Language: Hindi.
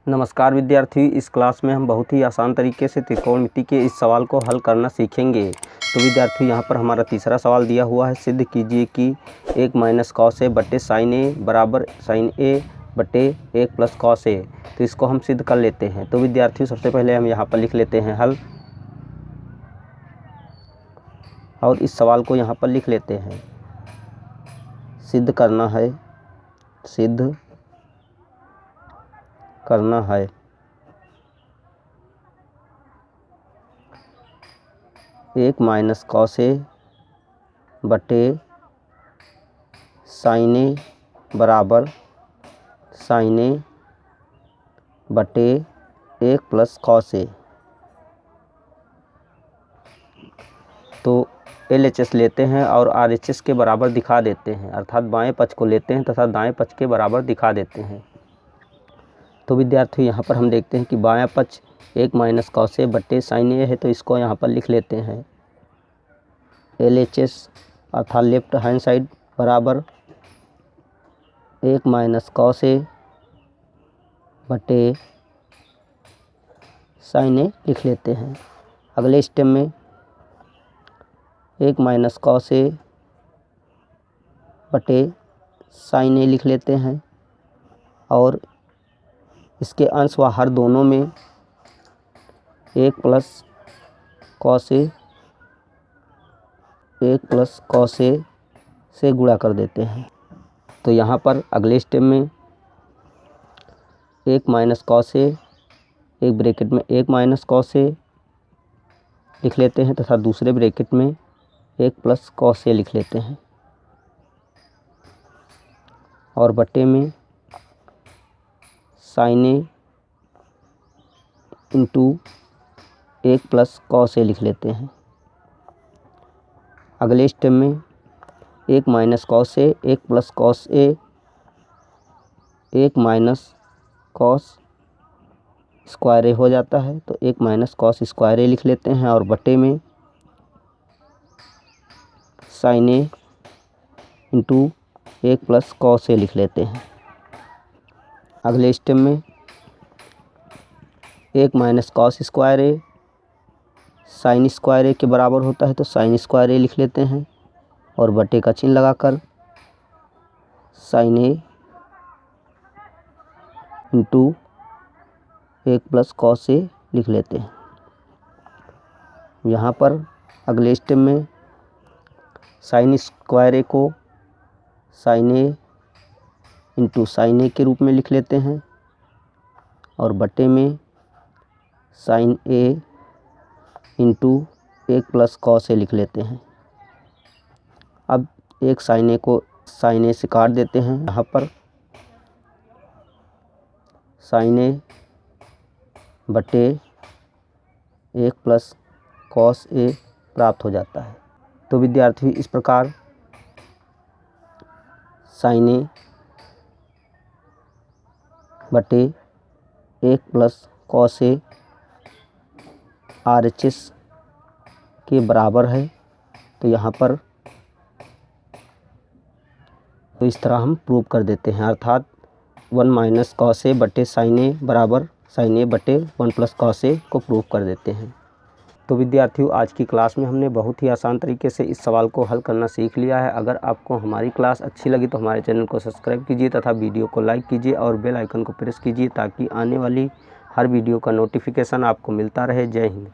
नमस्कार विद्यार्थियों, इस क्लास में हम बहुत ही आसान तरीके से त्रिकोणमिति के इस सवाल को हल करना सीखेंगे। तो विद्यार्थियों, यहाँ पर हमारा तीसरा सवाल दिया हुआ है। सिद्ध कीजिए कि 1 माइनस कॉस ए बटे साइन ए बराबर साइन ए बटे 1 प्लस कॉस ए। तो इसको हम सिद्ध कर लेते हैं। तो विद्यार्थियों, सबसे पहले हम यहाँ पर लिख लेते हैं हल, और इस सवाल को यहाँ पर लिख लेते हैं। सिद्ध करना है, सिद्ध करना है। एक माइनस कॉस ए बटे साइन ए बराबर साइन ए बटे 1 प्लस कॉस ए। तो LHS लेते हैं और RHS के बराबर दिखा देते हैं, अर्थात बाएं पक्ष को लेते हैं तथा दाएं पक्ष के बराबर दिखा देते हैं। तो विद्यार्थियों, यहाँ पर हम देखते हैं कि बायां पक्ष 1 माइनस कॉस ए बटे साइन ए है, तो इसको यहाँ पर लिख लेते हैं LHS अर्थात लेफ्ट हैंड साइड बराबर 1 माइनस कॉस ए बटे साइन ए लिख लेते हैं। अगले स्टेप में 1 माइनस कॉस ए बटे साइन ए लिख लेते हैं, और इसके अंश व हर दोनों में 1 प्लस कॉस ए से गुणा कर देते हैं। तो यहाँ पर अगले स्टेप में 1 माइनस कॉस ए, एक ब्रैकेट में 1 माइनस कॉस ए लिख लेते हैं तथा दूसरे ब्रैकेट में 1 प्लस कॉस ए लिख लेते हैं, और बटे में sign A into 1 plus cos A लिख लेते हैं। अगले स्टेप में 1 minus cos A, 1 plus cos A, 1 minus cos square ए हो जाता है, तो 1 माइनस कॉस स्क्वायर ए लिख लेते हैं, और बटे में sign A into 1 plus cos A लिख लेते हैं। अगले स्टेप में 1 माइनस कॉस स्क्वायर ए साइन स्क्वायर ए के बराबर होता है, तो साइन स्क्वायर ए लिख लेते हैं, और बटे का चिन्ह लगाकर sign A into 1 plus cos A लिख लेते हैं। यहाँ पर अगले स्टेप में साइन स्क्वायर ए को साइन ए इंटू साइन ए के रूप में लिख लेते हैं, और बटे में sign A into 1 plus cos A लिख लेते हैं। अब एक साइन ए को साइन ए से काट देते हैं। यहाँ पर साइन ए बटे 1 प्लस कॉस ए प्राप्त हो जाता है। तो विद्यार्थी, इस प्रकार साइन ए बटे 1 प्लस कॉस ए RHS के बराबर है। तो यहाँ पर तो इस तरह हम प्रूव कर देते हैं, अर्थात 1 माइनस कॉस ए बटे साइन ए बराबर साइन ए बटे 1 प्लस कॉस ए को प्रूव कर देते हैं। तो विद्यार्थियों, आज की क्लास में हमने बहुत ही आसान तरीके से इस सवाल को हल करना सीख लिया है। अगर आपको हमारी क्लास अच्छी लगी तो हमारे चैनल को सब्सक्राइब कीजिए तथा वीडियो को लाइक कीजिए और बेल आइकन को प्रेस कीजिए, ताकि आने वाली हर वीडियो का नोटिफिकेशन आपको मिलता रहे। जय हिंद।